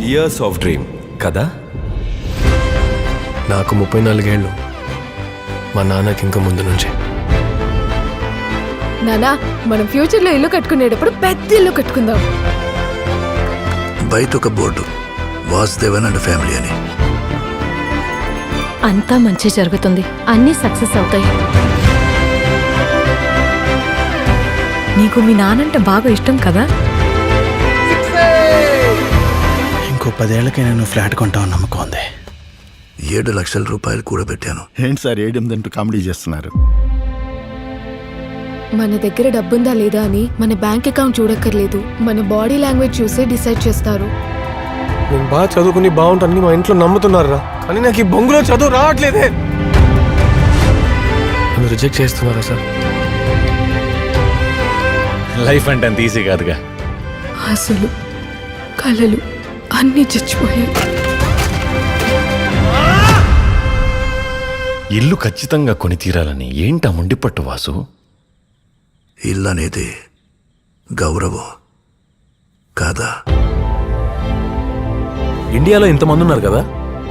Years of dream కదా? నాకు 34 ఏళ్ళు, మా నాన్నకి ఇంకా ముందు నుంచి. నానా, మనం ఫ్యూచర్లో ఇల్లు కట్టుకునేటప్పుడు పెద్ద ఇల్లు కట్టుకుందాం. బయట ఒక బోర్డు, వాసుదేవన్ అండ్ ఫ్యామిలీ అని. అంతా మంచి జరుగుతుంది, అన్నీ సక్సెస్ అవుతాయి. నీకు మీ నానంటే బాగా ఇష్టం కదా? ఇంకో 10 ఏళ్లకి నేను ఫ్లాట్ కొంటామని నమ్మకం ఉంది. 7 లక్షల రూపాయలు కూడబెట్టాను. ఏంటి సార్ 7-8 కామెడీ చేస్తున్నారు? మన దగ్గర డబ్బుందా లేదా అని మన బ్యాంక్ అకౌంట్ చూడక్కర్లేదు, మన బాడీ లాంగ్వేజ్ చూసే డిసైడ్ చేస్తారు. నేను బాగా చదువుకుని బాగుంటానని మా ఇంట్లో నమ్ముతున్నారా, కానీ నాకు ఈ బొంగులో చదువు రావట్లేదే. నన్ను రిజెక్ట్ చేస్తున్నారా సార్? లైఫ్ అంటే అంత ఈజీ కాదుగా. అసలు కళలు అన్నీ చచ్చిపోయాయి. ఇల్లు ఖచ్చితంగా కొని తీరాలని ఏంటా ముండిపట్టు వాసు? ఇల్లు అనేది గౌరవం కాదా? ఇండియాలో ఇంతమంది ఉన్నారు కదా,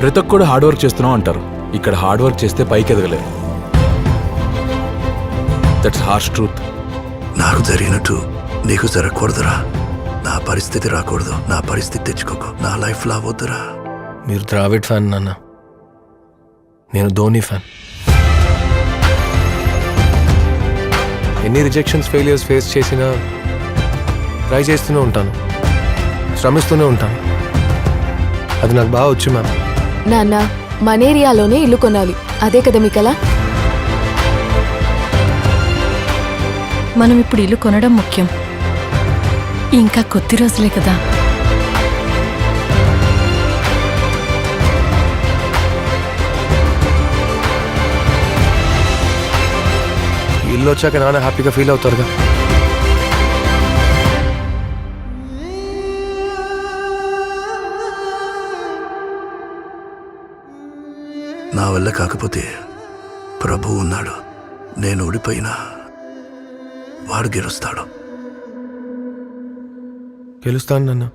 ప్రతి ఒక్కడు హార్డ్ వర్క్ చేస్తున్నాం అంటారు. ఇక్కడ హార్డ్ వర్క్ చేస్తే పైకి ఎదగలేరు. That's harsh truth. నాకు జరిగినట్టు నీకు జరగకూడదురా. నా పరిస్థితి రాకూడదు. నా పరిస్థితి తెచ్చుకోకు. నా లైఫ్ లా వద్దురా. మీరు ద్రావిడ్ ఫ్యాన్ నాన్న, నేను ధోని ఫ్యాన్. ఎన్ని రిజెక్షన్స్, ఫెయిలియర్స్ ఫేస్ చేసినా ట్రై చేస్తూనే ఉంటాను, శ్రమిస్తూనే ఉంటాను. అది నాకు బాగా వచ్చు మ్యామ్. నాన్న, మన ఏరియాలోనే ఇల్లు కొనాలి, అదే కదా మీ కల? మనం ఇప్పుడు ఇల్లు కొనడం ముఖ్యం, ఇంకా కొద్ది రోజులే కదా. ఇల్లు వచ్చాక నాన్న హ్యాపీగా ఫీల్ అవుతారుగా. నా వల్ల కాకపోతే ప్రభు ఉన్నాడు. నేను ఓడిపోయినా వాడు గెలుస్తాడు. గెలుస్తాను నాన్న.